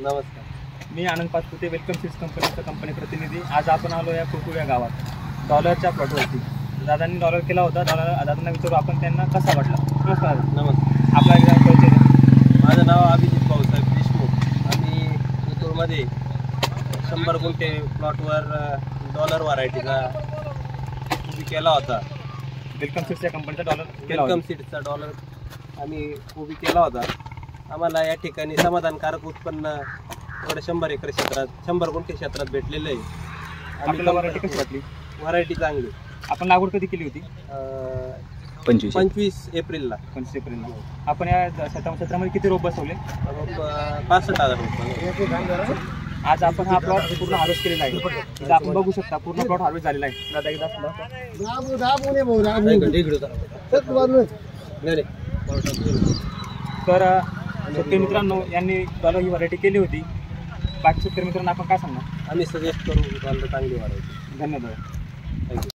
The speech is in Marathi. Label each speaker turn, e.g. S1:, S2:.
S1: नमस्कार,
S2: मी आनंद पाचपुते, वेलकम सीड्स कंपनीचा कंपनी प्रतिनिधी. आज आपण आलो या कुरकुर या गावात डॉलरच्या प्लॉटवरती. दादांनी डॉलर केला होता. दादांना विचारू आपण त्यांना कसा वाटला. नमस्कार.
S1: नमस्कार.
S2: आपला एकदा परिचय द्या.
S1: माझं नाव अभिजित भाऊसाहेब देशमुख. आम्ही कुरकुरमध्ये 100 गुंठे प्लॉटवर डॉलर व्हरायटीचा उभी केला होता.
S2: वेलकम सीड्स या कंपनीचा डॉलर केला
S1: वेलकम
S2: होता.
S1: सीड्सचा डॉलर आम्ही उभी केला होता. आम्हाला या ठिकाणी समाधानकारक उत्पन्न थोडं 100 एकर क्षेत्रात 100 गुंठे क्षेत्रात भेटलेलं आहे.
S2: आपल्याला व्हरायटी कशी वाटली.
S1: व्हरायटी चांगली.
S2: आपण लागवड कधी केली होती.
S1: 25 एप्रिलला.
S2: 25 एप्रिलला. आपण या क्षेत्रामध्ये किती रोप बसवले.
S1: 65,000 रुपये.
S2: आज आपण हा प्लॉट पूर्ण हार्वेस्ट केलेला आहे. इथं आपण बघू शकता पूर्ण प्लॉट हार्वेस्ट झालेला आहे. दादा एकदा तर शेतकरी मित्रांनो, यांनी डॉलर ही व्हरायटी केली होती. बाकी शेतकरी मित्रांनो आपण काय सांगणार.
S1: आम्ही सजेस्ट करू चांगली व्हरायटी.
S2: धन्यवाद.
S1: थँक्यू.